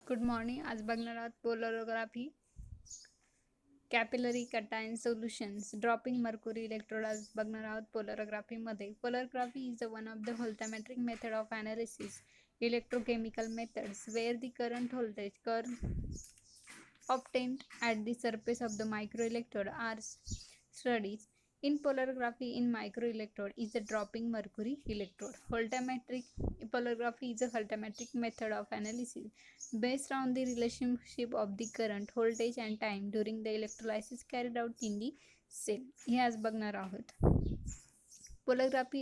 Good morning. आज बघणार आहोत polarography, capillary cation solutions, dropping mercury electrode. आज बघणार आहोत पोलरोग्राफीमध्ये. Polarography is one of the voltammetric method of analysis electrochemical methods where the current voltage curve obtained at the surface of the microelectrode are studied. In polarography, in microelectrode is a dropping mercury electrode. Voltammetric polarography is a voltammetric method of analysis based on the relationship of the current, voltage and time during the electrolysis carried out in the cell. हे आज बघणार आहोत. Polarography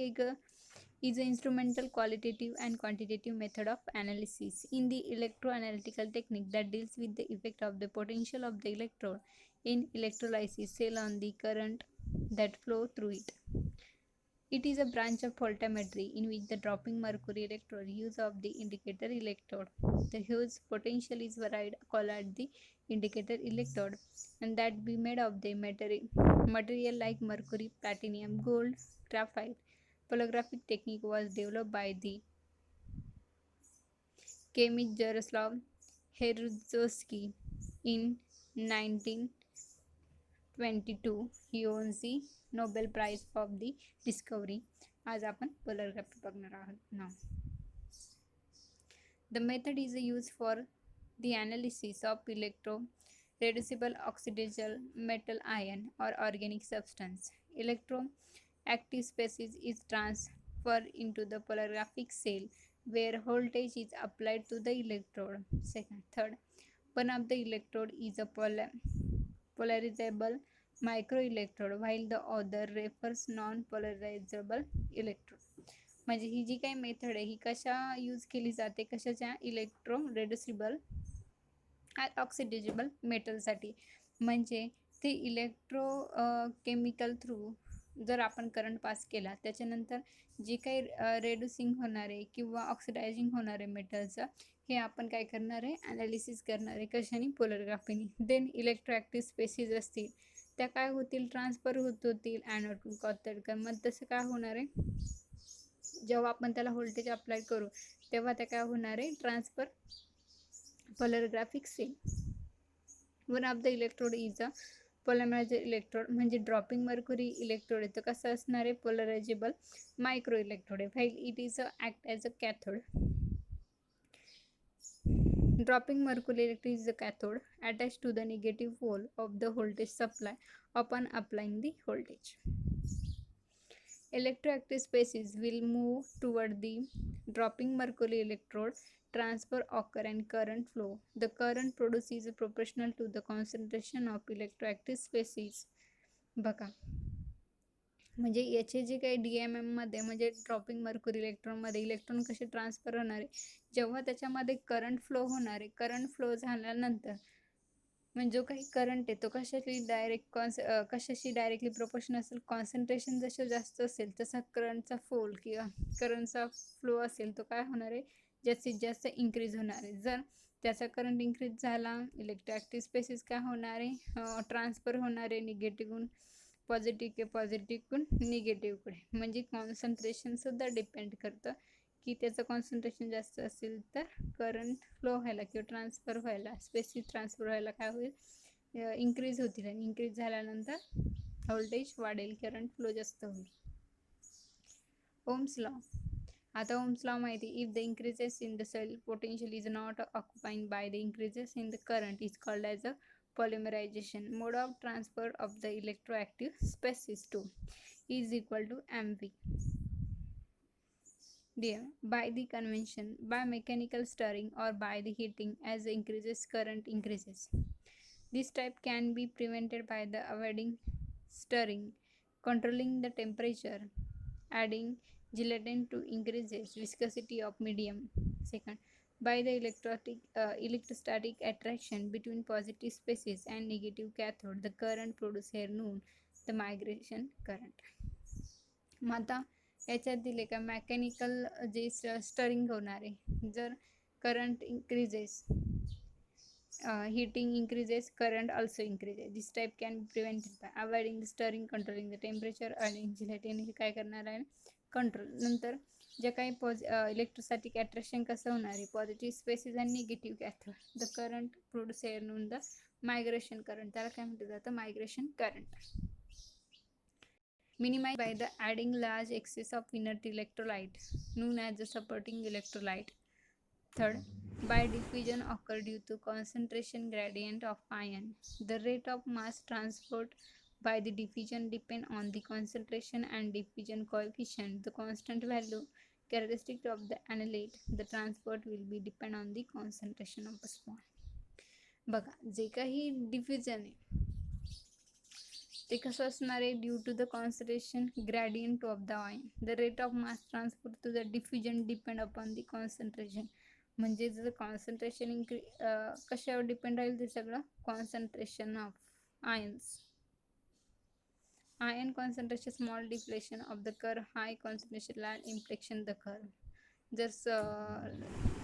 is an instrumental qualitative and quantitative method of analysis in the electroanalytical technique that deals with the effect of the potential of the electrode in electrolysis cell on the current that flow through it. It is a branch of voltammetry in which the dropping mercury electrode use of the indicator electrode. The whose potential is varied called the indicator electrode and that be made of the material like mercury, platinum, gold, graphite. Polographic technique was developed by the chemist Jaroslav Heruzovsky in 1922. He owns the Nobel Prize for the discovery. आज आपण पोलरग्राफी बघणार आहोत ना. The method is used for the analysis of electro-reducible oxidable metal ion or organic substance. Electroactive species is transferred into the polarigraphic cell where voltage is applied to the electrode. Third, one of the electrode is a polarizable microelectrode while the other refers non-polarizable electrode. म्हणजे ही जी काही method आहे ही कशा use केली जाते, कशाच्या? Electro रेड्युसिबल ऑक्सिडेजेबल मेटलसाठी. म्हणजे ते chemical through जर आपण करंट पास केला त्याच्यानंतर जे काही रेड्युसिंग होणार आहे किंवा ऑक्सिडायझिंग होणार आहे मेटलचं, हे आपण काय करणार आहे? ॲनालिसिस करणार आहे. कशाने? पोलरग्राफीने. देन इलेक्ट्रोॲक्टिव्ह स्पेसिस असतील त्या काय होतील? ट्रान्सफर होतील ॲनोड टू कॅथोड. मग तसं काय होणार आहे? जेव्हा आपण त्याला व्होल्टेज अप्लाय करू तेव्हा त्या काय होणार आहे? Transfer polarographic cell. One of the electrode is a polariser electrode. म्हणजे ड्रॉपिंग मर्क्युरी इलेक्ट्रोड आहे तर कसं असणार आहे? पोलरायझेबल मायक्रो इलेक्ट्रोड आहे. While it is act as a cathode. Dropping mercury electrode is the cathode attached to the negative pole of the voltage supply upon applying the voltage. Electroactive species will move toward the dropping mercury electrode, transfer occur and current flow. The current produced is proportional to the concentration of electroactive species. बघा म्हणजे याचे जे काही DMM म्हणजे dropping mercury इलेक्ट्रॉनमध्ये electron कसे transfer होणार आहे? जेव्हा त्याच्यामध्ये करंट फ्लो होणार आहे, करंट फ्लो झाल्यानंतर म्हणजे जो काही करंट आहे तो कशाशी डायरेक्टली प्रोपोर्शन असेल. कॉन्सन्ट्रेशन जसं जास्त असेल तसा करंटचा करंटचा फ्लो असेल तो काय होणार आहे? जास्तीत जास्त इन्क्रीज होणार आहे. जर त्याचा करंट इन्क्रीज झाला इलेक्ट्रोॲक्टिव्ह स्पेसिस काय होणार आहे? ट्रान्सफर होणार आहे निगेटिव्हहून पॉझिटिव्हकडून निगेटिव्हकडे. म्हणजे कॉन्सन्ट्रेशनसुद्धा डिपेंड करतं की त्याचं कॉन्सन्ट्रेशन जास्त असेल तर करंट फ्लो व्हायला किंवा ट्रान्सफर व्हायला स्पेसिस ट्रान्सफर व्हायला काय होईल? इन्क्रीज होतील आणि इन्क्रीज झाल्यानंतर व्होल्टेज वाढेल, करंट फ्लो जास्त होईल. Ohm's law. आता ओम्स लॉ माहिती. If the increases in the cell potential is not occupied by the increases in the current is called as a polymerization. Mode of transfer of the electroactive species 2 is equal to mv. By the convention, by mechanical stirring or by the heating as the increases current increases. This type can be prevented by the avoiding stirring, controlling the temperature, adding gelatin to increases viscosity of medium. Second, by the electrostatic attraction between positive species and negative cathode, the current produced here known the migration current. आता याच्यात दिले का mechanical जे stirring होणार आहे. जर current increases, heating increases, current also increases. This type can be prevented by avoiding the stirring, controlling the temperature, adding gelatin. हे काय करणार आहे? कंट्रोल. नंतर जे काही इलेक्ट्रोस्टॅटिक अट्रॅक्शन कसं होणार आहे, पॉझिटिव्ह स्पेसिस आणि negative cathode. The current produce non the migration current, त्याला काय म्हटलं जातं, migration current. Minimized by the adding large excess of inert electrolyte known as the supporting electrolyte. Third, by diffusion occur due to concentration gradient of ion. The rate of mass transport by the diffusion depend on the concentration and diffusion coefficient. The constant value characteristic of the analyte, the transport will be depend on the concentration of the small. बघा, जे काही diffusion आहे ते कसं असणार आहे, due to the concentration gradient of the ion. The rate of mass transport to the diffusion depend upon the concentration. म्हणजे जर कॉन्सन्ट्रेशन कशावर डिपेंड राहील, ते सगळं concentration of ions. Ion concentration small deflation of the curve, high concentration large inflection the curve. जर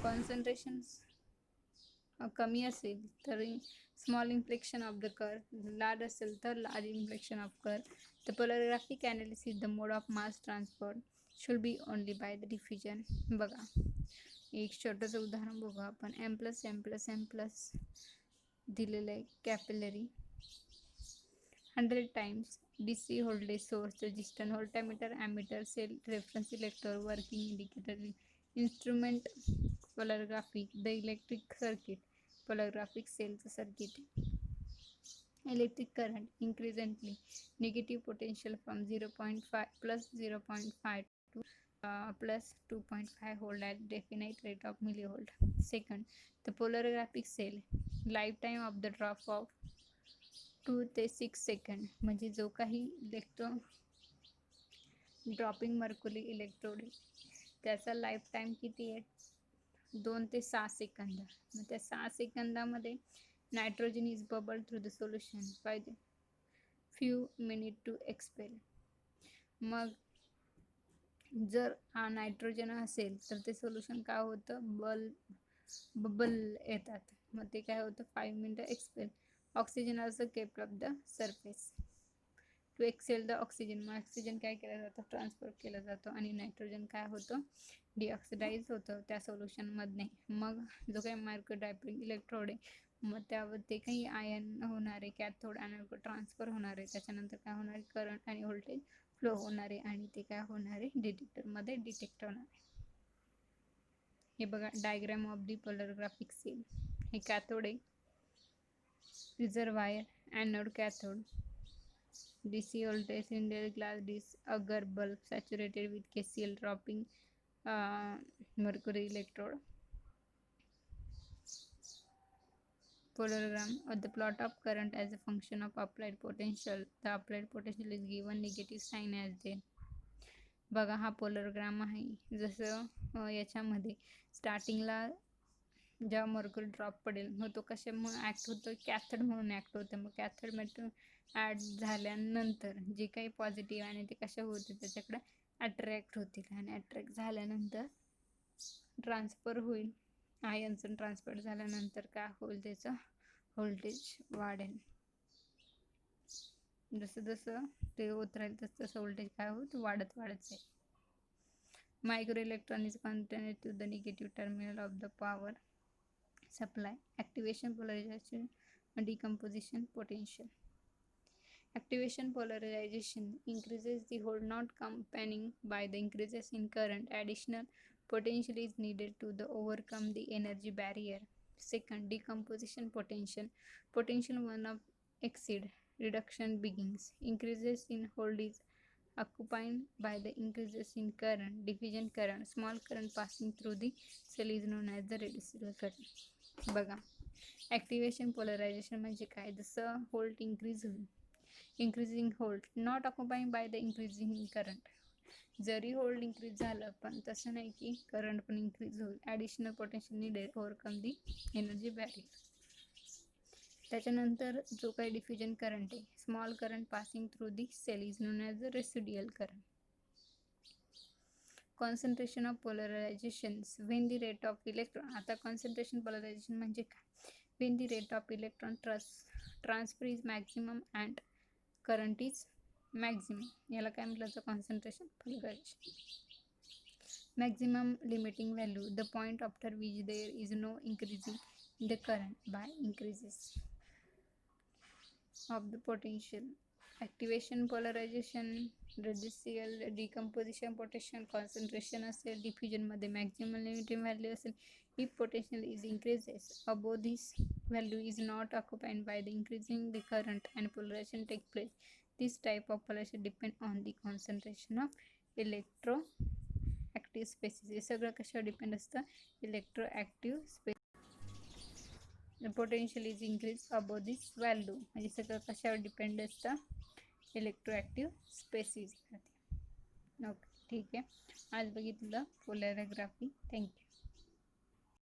concentration कमी असेल तर small inflection of the curve, large असेल तर large inflection of curve. The polarographic analysis the mode of mass transfer should be only by the diffusion. बघा, एक छोटंसं उदाहरण बघू आपण. एम प्लस दिलेलं आहे capillary 100 times DC voltage source, resistor, voltmeter, ammeter, cell, reference electrode, working indicator, instrument, polarography, the electric circuit, polarographic cells circuit. Electric current increasingly negative potential from 0.5 plus 0.5 to plus 2.5 volt at definite rate of millivolt. Second, the polarographic cell lifetime of the drop of 2 ते 6 second. म्हणजे जो काही dropping mercury electrode त्याचा lifetime किती आहे, 2 ते 6 सेकंद. मग त्या 6 सेकंदामध्ये nitrogen is bubble through the solution by the few minute to expel. मग जर हा नायट्रोजन असेल तर ते सोल्युशन काय होतं, बबल येतात. मग ते काय होतं, 5 मिनिटं expel. Oxygen also kept up the surface to exhale the oxygen. मग ऑक्सिजन काय केलं जातं, ट्रान्सफर केलं जातं आणि नायट्रोजन काय होतं, डिऑक्सिडाइज होतं त्या सोल्युशनमधने. मग जो काही मार्को डायपोलिक इलेक्ट्रोड आहे, मग त्यावर ते काही आयन होणार आहे, कॅथोड ॲनोड ट्रान्सफर होणार आहे. त्याच्यानंतर काय होणार आहे, करंट आणि व्होल्टेज फ्लो होणार आहे आणि ते काय होणार आहे, डिटेक्टरमध्ये डिटेक्ट होणार आहे. हे बघा डायग्राम ऑफ दी पोलरग्राफिक सेल. हे कॅथोड आहे, reservoir, anode, cathode, DC voltage, cylinder glass disc, agar bulb saturated with KCl dropping mercury electrode. Polarogram or the plot of current as a function of applied potential. The applied potential is given negative sign as then. बघा, हा पोलरग्राम आहे. जसं याच्यामध्ये स्टार्टिंगला जेव्हा mercury drop पडेल, मग तो कशामुळे ॲक्ट होतो, कॅथड म्हणून ॲक्ट होतं. मग कॅथड मेटल ॲड झाल्यानंतर जे काही पॉझिटिव्ह आणि ते कशा होते, त्याच्याकडे अट्रॅक्ट होतील आणि अट्रॅक्ट झाल्यानंतर ट्रान्सफर होईल. आयनचं ट्रान्सफर झाल्यानंतर काय होईल, त्याचं व्होल्टेज वाढेल. जसं जसं ते होत राहील तसं तसं व्होल्टेज काय होत, वाढत जाईल. Micro electron is connected to the negative terminal of the power supply. Activation, polarization, and decomposition potential. Activation polarization increases the hold not accompanied by the increases in current. Additional potential is needed to overcome the energy barrier. Second, decomposition potential. Potential one of exceed reduction begins. Increases in hold is occupied by the increases in current. Diffusion current. Small current passing through the cell is known as the residual current. बघा, activation polarization म्हणजे काय, जसं volt increase होईल, increasing volt not occupying by the increasing current. जरी volt increase झालं पण तसं नाही की करंट पण इंक्रीज होईल. Additional potential needed overcome the energy barrier. त्याच्यानंतर जो काही डिफ्युजन करंट आहे, small current passing through the cell is known as the residual current. Concentration of polarizations when the rate of electron. आता concentration polarization म्हणजे काय, when the rate of electron transfer is maximum and current is maximum. याला काय म्हटलं जातं, concentration polarization. maximum limiting value, the point after which there is no increasing in the current by increases of the potential. Activation, polarization, residual, decomposition, potential, concentration असेल, diffusion मध्ये maximum limiting value असेल, if potential is increases above this value is not occupied by the increasing the current and polarization take place. This type of polarization depend on the concentration of electroactive species. हे सगळं कशावर depend असतं, electroactive space. Potential is increase above this value, म्हणजे सगळं कशावर depend असतं, इलेक्ट्रोऍक्टिव्ह spaces. Okay ठीक आहे, आज बघितलं पोलॅरोग्राफी. थँक्यू.